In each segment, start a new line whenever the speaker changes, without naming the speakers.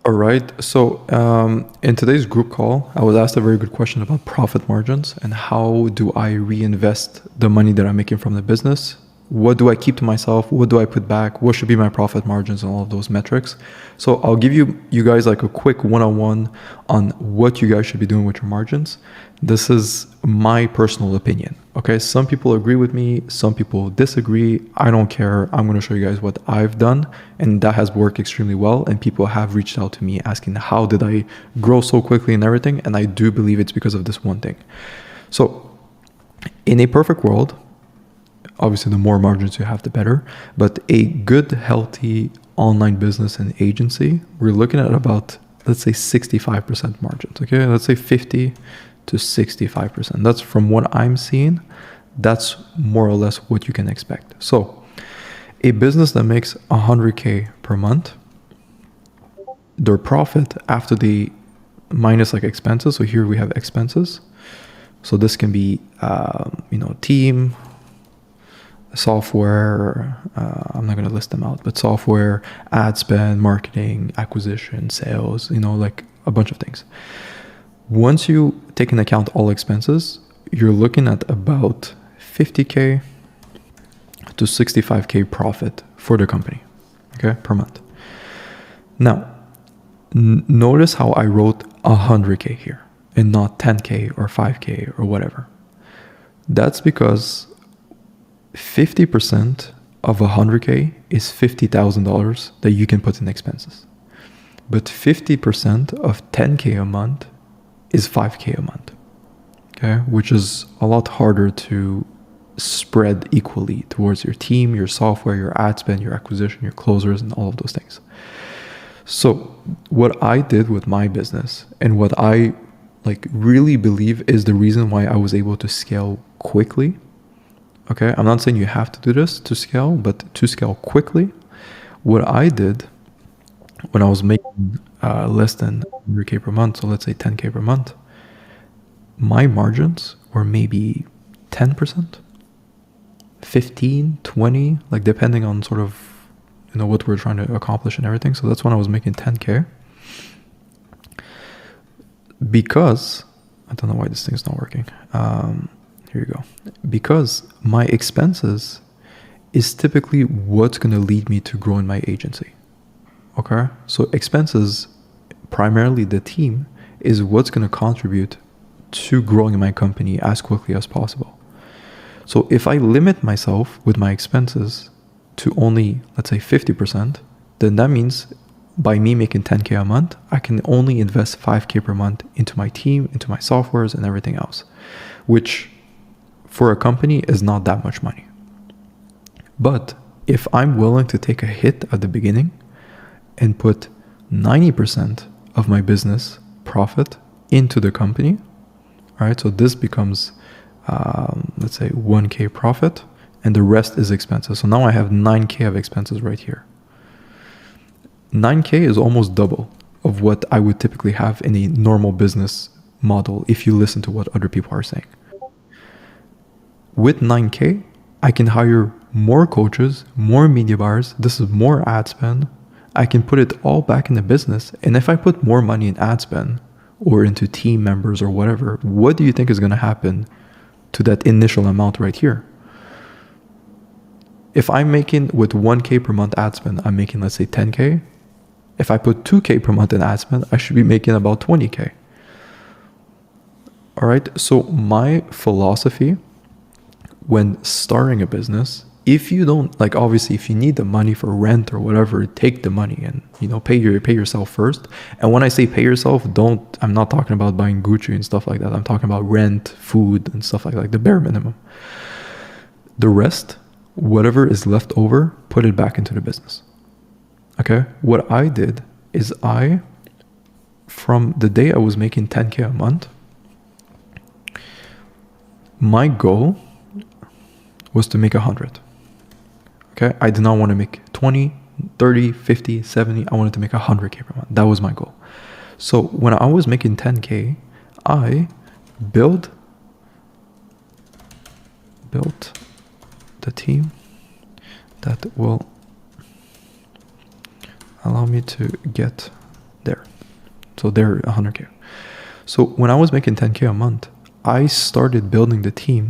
All right. So in today's group call, I was asked a very good question about profit margins and how do I reinvest the money that I'm making from the business? What do I keep to myself? What do I put back? What should be my profit margins and all of those metrics? So I'll give you guys like a quick one-on-one on what you guys should be doing with your margins. This is my personal opinion. Okay. Some people agree with me. Some people disagree. I don't care. I'm going to show you guys what I've done, and that has worked extremely well. And people have reached out to me asking, how did I grow so quickly and everything? And I do believe it's because of this one thing. So in a perfect world, obviously the more margins you have, the better, but a good, healthy online business and agency, we're looking at about, let's say 65% margins. Okay. Let's say 50 to 65%. That's from what I'm seeing. That's more or less what you can expect. So a business that makes 100K per month, their profit after the minus like expenses. So here we have expenses. So this can be, team, software, I'm not going to list them out, but software, ad spend, marketing, acquisition, sales, like a bunch of things. Once you take into account all expenses, you're looking at about 50K to 65K profit for the company, okay, per month. Now, notice how I wrote 100K here and not 10K or 5K or whatever. That's because 50% of 100K is $50,000 that you can put in expenses. But 50% of 10K a month is 5K a month, okay? Which is a lot harder to spread equally towards your team, your software, your ad spend, your acquisition, your closers, and all of those things. So what I did with my business and what I really believe is the reason why I was able to scale quickly. Okay, I'm not saying you have to do this to scale, but to scale quickly, what I did when I was making less than 100K per month, so let's say 10K per month, my margins were maybe 10%, 15, 20, like depending on sort of, what we're trying to accomplish and everything. So that's when I was making 10K. Because, I don't know why this thing's not working. Here you go. Because my expenses is typically what's going to lead me to grow in my agency. Okay. So expenses, primarily the team, is what's going to contribute to growing my company as quickly as possible. So if I limit myself with my expenses to only, let's say 50%, then that means by me making 10K a month, I can only invest 5K per month into my team, into my softwares and everything else, which for a company is not that much money. But if I'm willing to take a hit at the beginning and put 90% of my business profit into the company, all right, so this becomes, let's say 1K profit and the rest is expenses. So now I have 9K of expenses right here. 9K is almost double of what I would typically have in a normal business model if you listen to what other people are saying. With 9K, I can hire more coaches, more media buyers. This is more ad spend. I can put it all back in the business. And if I put more money in ad spend or into team members or whatever, what do you think is going to happen to that initial amount right here? If I'm making with 1K per month ad spend, I'm making, let's say 10K. If I put 2K per month in ad spend, I should be making about 20K. All right. So my philosophy when starting a business, if you don't, obviously if you need the money for rent or whatever, take the money and, pay yourself first. And when I say pay yourself, I'm not talking about buying Gucci and stuff like that. I'm talking about rent, food and stuff like that, the bare minimum. The rest, whatever is left over, put it back into the business. Okay. What I did is from the day I was making 10K a month, my goal was to make 100. Okay. I did not want to make 20, 30, 50, 70. I wanted to make 100K per month. That was my goal. So when I was making 10K, I built the team that will allow me to get there. So they're 100K. So when I was making 10K a month, I started building the team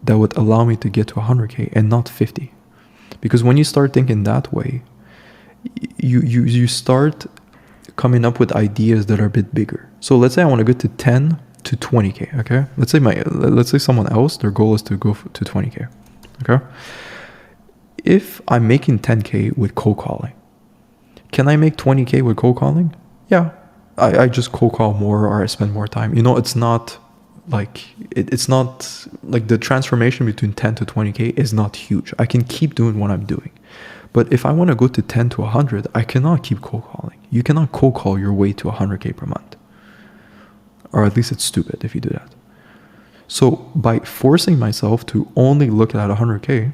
that would allow me to get to 100K and not 50. Because when you start thinking that way, you start coming up with ideas that are a bit bigger. So let's say I want to go to 10 to 20K, okay? Let's say someone else, their goal is to go to 20K, okay? If I'm making 10K with cold calling, can I make 20K with cold calling? Yeah. I just cold call more, or I spend more time. It's not like it's not like the transformation between 10 to 20K is not huge. I can keep doing what I'm doing. But if I want to go to 10 to 100, I cannot keep cold calling. You cannot cold call your way to 100K per month. Or at least it's stupid if you do that. So by forcing myself to only look at 100K,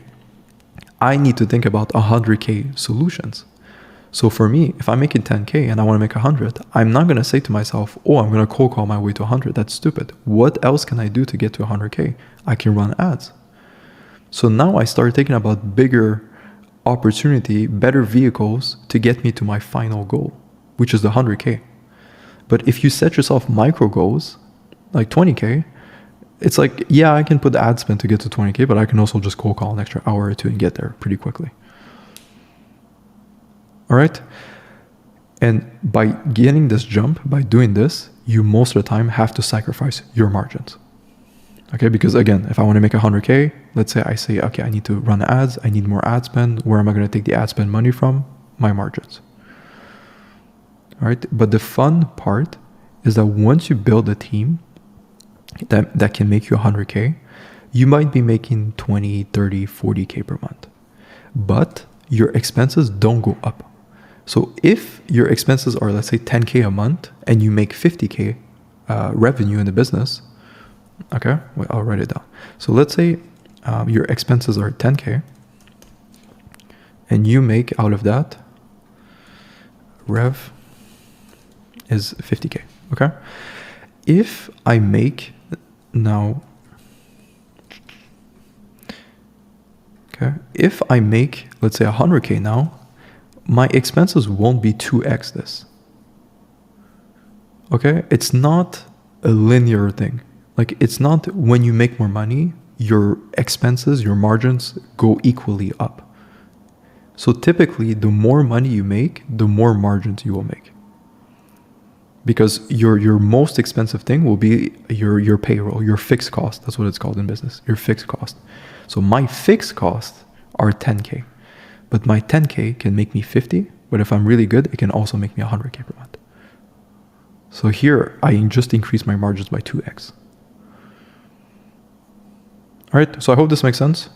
I need to think about 100K solutions. So for me, if I'm making 10K and I want to make 100, I'm not going to say to myself, oh, I'm going to cold call my way to 100. That's stupid. What else can I do to get to 100K? I can run ads. So now I started thinking about bigger opportunity, better vehicles to get me to my final goal, which is the 100K. But if you set yourself micro goals, like 20K, it's like, yeah, I can put the ad spend to get to 20K, but I can also just cold call an extra hour or two and get there pretty quickly. All right. And by getting this jump, by doing this, you most of the time have to sacrifice your margins. Okay. Because again, if I want to make 100K, let's say I say, okay, I need to run ads. I need more ad spend. Where am I going to take the ad spend money from? My margins. All right. But the fun part is that once you build a team that can make you 100K, you might be making 20, 30, 40K per month, but your expenses don't go up. So if your expenses are, let's say 10K a month and you make 50K revenue in the business, okay, well, I'll write it down. So let's say your expenses are 10K and you make out of that, rev is 50K, okay? If I make now, okay, if I make, let's say 100K now, my expenses won't be 2x this. Okay? It's not a linear thing. Like, it's not when you make more money, your expenses, your margins go equally up. So typically, the more money you make, the more margins you will make. Because your most expensive thing will be your payroll, your fixed cost. That's what it's called in business, your fixed cost. So my fixed costs are 10K. But my 10K can make me 50, but if I'm really good, it can also make me 100K per month. So here, I just increase my margins by 2x. All right, so I hope this makes sense.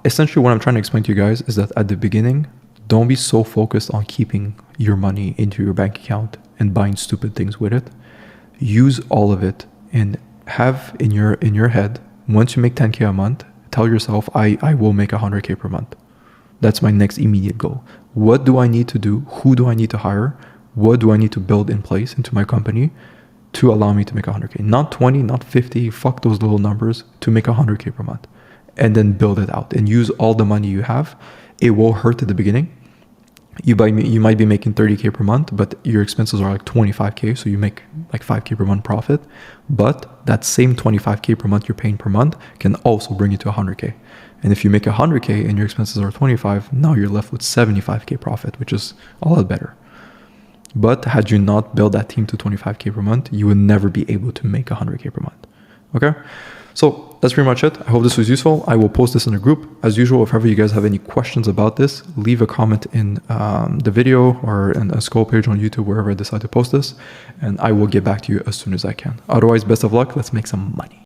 Essentially, what I'm trying to explain to you guys is that at the beginning, don't be so focused on keeping your money into your bank account and buying stupid things with it. Use all of it and have in your head, once you make 10K a month, tell yourself, I will make 100K per month. That's my next immediate goal. What do I need to do? Who do I need to hire? What do I need to build in place into my company to allow me to make 100K? Not 20, not 50, fuck those little numbers, to make 100K per month. And then build it out and use all the money you have. It will hurt at the beginning. You might be making 30K per month, but your expenses are like 25K, so you make like 5K per month profit. But that same 25K per month you're paying per month can also bring you to 100K. And if you make 100K and your expenses are 25, now you're left with 75K profit, which is a lot better. But had you not built that team to 25K per month, you would never be able to make 100K per month. Okay? So that's pretty much it. I hope this was useful. I will post this in a group. As usual, if ever you guys have any questions about this, leave a comment in the video or in a scroll page on YouTube, wherever I decide to post this, and I will get back to you as soon as I can. Otherwise, best of luck. Let's make some money.